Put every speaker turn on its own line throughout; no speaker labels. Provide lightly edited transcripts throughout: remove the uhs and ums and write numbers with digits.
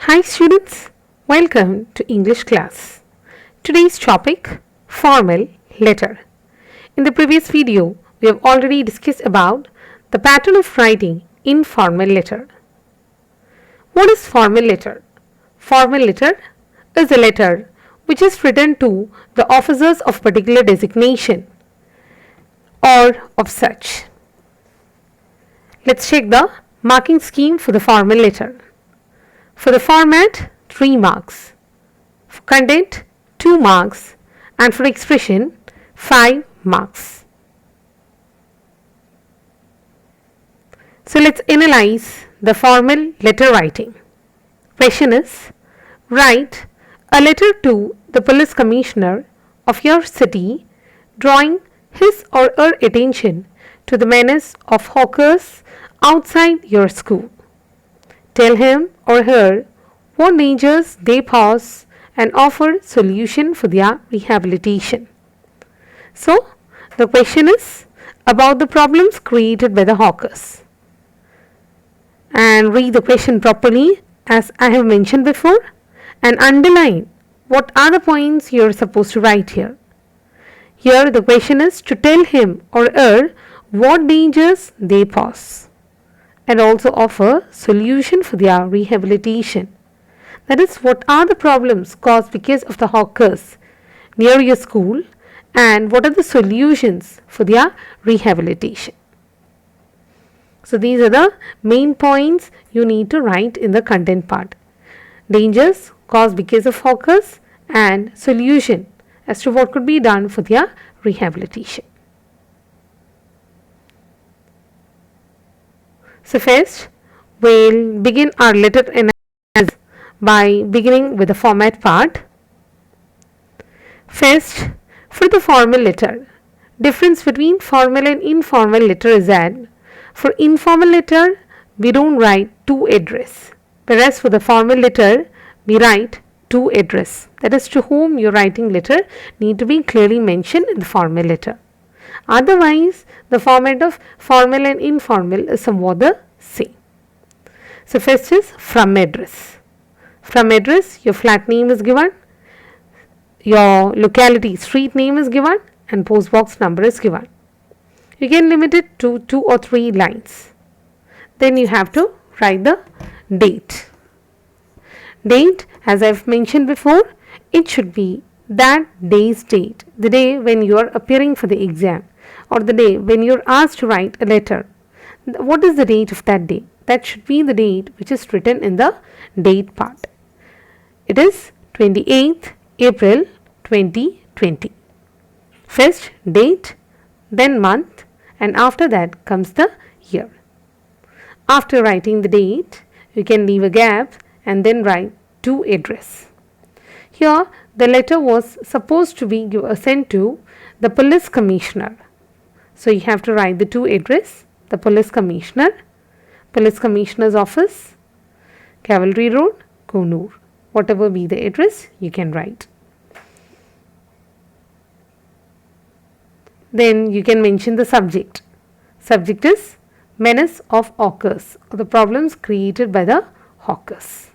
Hi students, welcome to English class. Today's topic, formal letter. In the previous video, we have already discussed about the pattern of writing in formal letter. What is formal letter? Formal letter is a letter which is written to the officers of particular designation or of such. Let's check the marking scheme for the formal letter. For the format, 3 marks. For content, 2 marks. And for expression, 5 marks. So let's analyze the formal letter writing. Question is, write a letter to the police commissioner of your city drawing his or her attention to the menace of hawkers outside your school. Tell him or her what dangers they pose and offer solution for their rehabilitation. So, the question is about the problems created by the hawkers. And read the question properly as I have mentioned before and underline what are the points you are supposed to write here. Here the question is to tell him or her what dangers they pose and also offer solution for their rehabilitation. That is, what are the problems caused because of the hawkers near your school and what are the solutions for their rehabilitation. So these are the main points you need to write in the content part. Dangers caused because of hawkers and solution as to what could be done for their rehabilitation. So first, we'll begin our letter analysis by beginning with the format part. First, for the formal letter, difference between formal and informal letter is that for informal letter, we don't write to address, whereas for the formal letter, we write to address. That is, to whom your writing letter need to be clearly mentioned in the formal letter. Otherwise, the format of formal and informal is somewhat the same. So first is from address. From address, your flat name is given, your locality street name is given and post box number is given. You can limit it to 2 or 3 lines. Then you have to write the date. Date, as I have mentioned before, it should be that day's date, the day when you are appearing for the exam or the day when you are asked to write a letter. What is the date of that day? That should be the date which is written in the date part. It is 28th April 2020. First date, then month, and after that comes the year. After writing the date, you can leave a gap and then write to address. Here, the letter was supposed to be sent to the police commissioner. So, you have to write the to address, the police commissioner's office, Cavalry Road, Konur. Whatever be the address, you can write. Then you can mention the subject. Subject is menace of hawkers, or the problems created by the hawkers.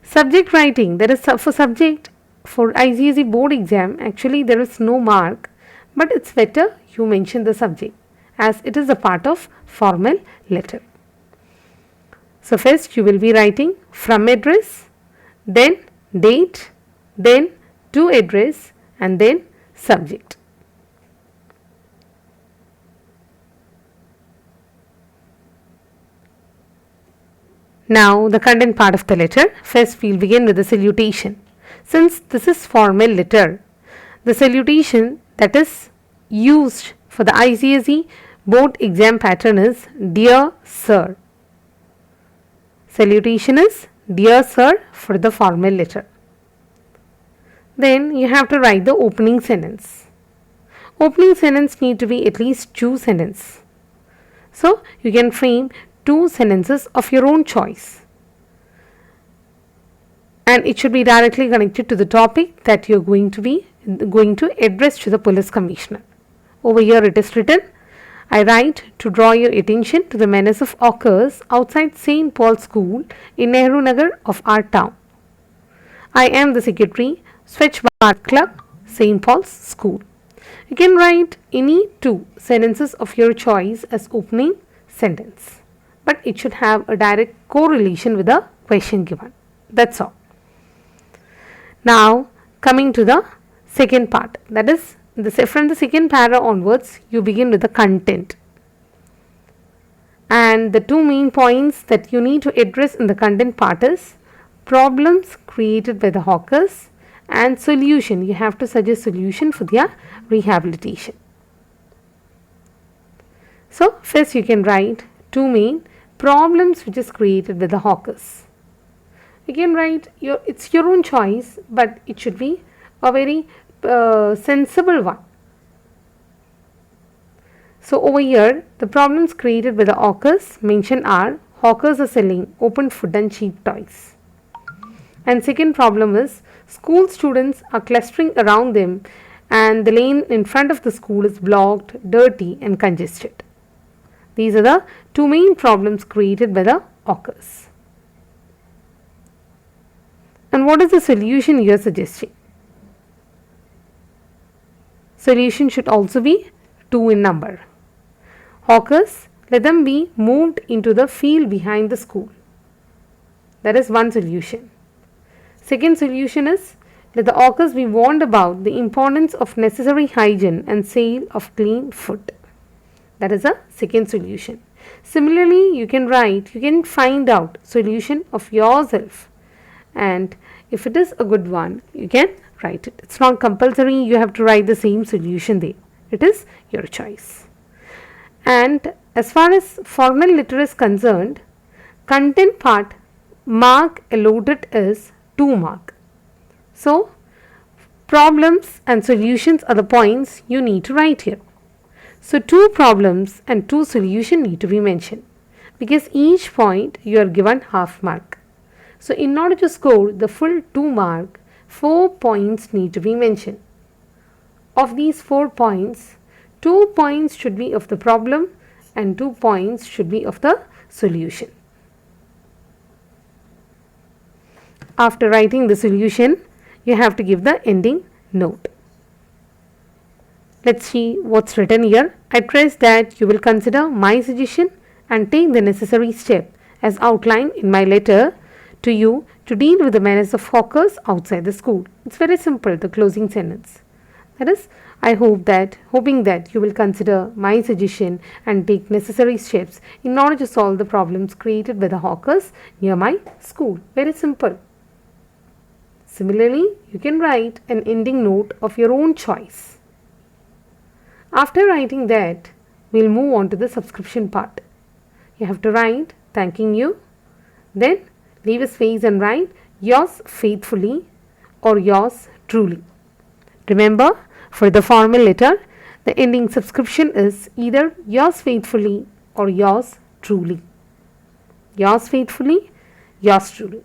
Subject writing, there is for subject for ICSE board exam, actually there is no mark, but it's better you mention the subject as it is a part of formal letter. So first you will be writing from address, then date, then to address and then subject. Now the content part of the letter. First we will begin with the salutation. Since this is formal letter, the salutation that is used for the ICSE board exam pattern is Dear Sir. Salutation is Dear Sir for the formal letter. Then you have to write the opening sentence. Opening sentence need to be at least 2 sentences. So you can frame 2 sentences of your own choice. And it should be directly connected to the topic that you are going to address to the police commissioner. Over here it is written, I write to draw your attention to the menace of hawkers outside St. Paul's School in Nehru Nagar of our town. I am the secretary, Swachh Bharat Club, St. Paul's School. You can write any two sentences of your choice as opening sentence, but it should have a direct correlation with the question given. That's all. Now, coming to the second part, that is, from the second para onwards, you begin with the content. And the two main points that you need to address in the content part is problems created by the hawkers and solution. You have to suggest solution for their rehabilitation. So, first you can write two main problems which is created by the hawkers. You can write it's your own choice, but it should be a very sensible one. So over here, the problems created by the hawkers mentioned are hawkers are selling open food and cheap toys. And second problem is school students are clustering around them and the lane in front of the school is blocked, dirty and congested. These are the two main problems created by the hawkers. And what is the solution you are suggesting? Solution should also be 2 in number. Hawkers, let them be moved into the field behind the school. That is one solution. Second solution is let the hawkers be warned about the importance of necessary hygiene and sale of clean food. That is a second solution. Similarly, you can find out solution of yourself, and if it is a good one, you can write it. It's not compulsory you have to write the same solution there. It is your choice. And as far as formal letter is concerned, content part mark allotted is 2 mark. So, problems and solutions are the points you need to write here. So, 2 problems and 2 solutions need to be mentioned because each point you are given half mark. So, in order to score the full 2 mark, 4 points need to be mentioned. Of these 4 points, 2 points should be of the problem and 2 points should be of the solution. After writing the solution, you have to give the ending note. Let's see what's written here. I trust that you will consider my suggestion and take the necessary step as outlined in my letter to you to deal with the menace of hawkers outside the school. It's very simple, the closing sentence. That is, hoping that you will consider my suggestion and take necessary steps in order to solve the problems created by the hawkers near my school. Very simple. Similarly, you can write an ending note of your own choice. After writing that, we'll move on to the subscription part. You have to write thanking you, then leave a space and write yours faithfully or yours truly. Remember, for the formal letter, the ending subscription is either yours faithfully or yours truly. Yours faithfully, yours truly.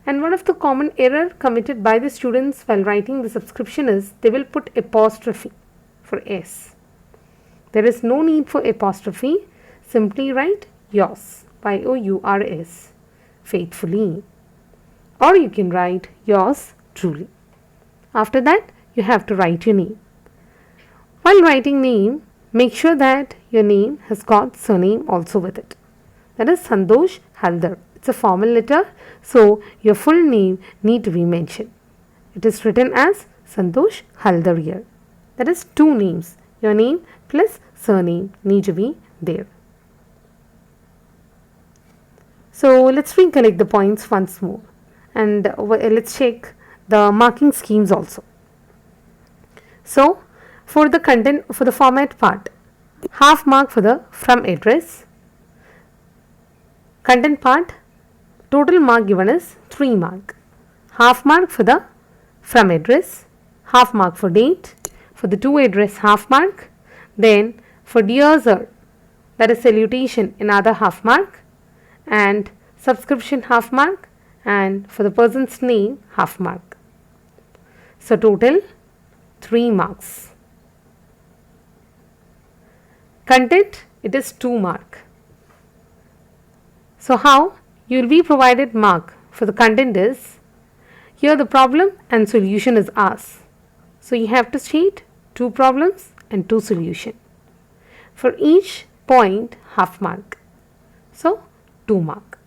And one of the common error committed by the students while writing the subscription is they will put apostrophe for S. There is no need for apostrophe. Simply write yours, Y-O-U-R-S, faithfully. Or you can write yours truly. After that, you have to write your name. While writing name, make sure that your name has got surname also with it. That is Santosh Haldar. It's a formal letter, so your full name need to be mentioned. It is written as Santosh Haldar here. That is 2 names. Your name plus surname need to be there. So let's recollect the points once more and let's check the marking schemes also. So for the content, for the format part, half mark for the from address. Content part, total mark given is 3 mark. Half mark for the from address, half mark for date, for the to address half mark, then for dear sir, that is salutation, another half mark, and subscription half mark, and for the person's name half mark. So total 3 marks. Content, it is 2 mark. So how you will be provided mark for the content is, here the problem and solution is asked. So you have to state 2 problems and 2 solution. For each point, half mark. So 2 mark.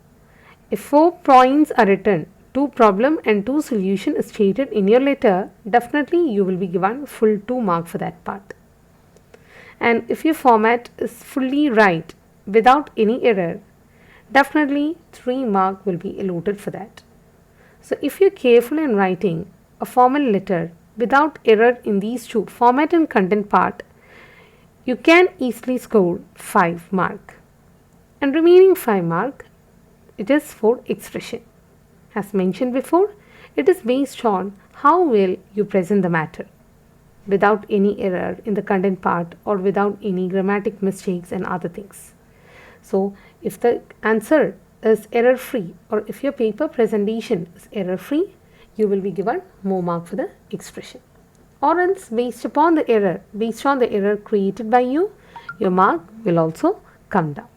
If 4 points are written, 2 problem and 2 solution is stated in your letter, definitely you will be given full 2 mark for that part. And if your format is fully right without any error, definitely 3 mark will be allotted for that. So if you're careful in writing a formal letter without error in these two, format and content part, you can easily score 5 mark. And remaining 5 mark, it is for expression. As mentioned before, it is based on how well you present the matter without any error in the content part or without any grammatic mistakes and other things. So if the answer is error free or if your paper presentation is error free, you will be given more mark for the expression. Or else based on the error created by you, your mark will also come down.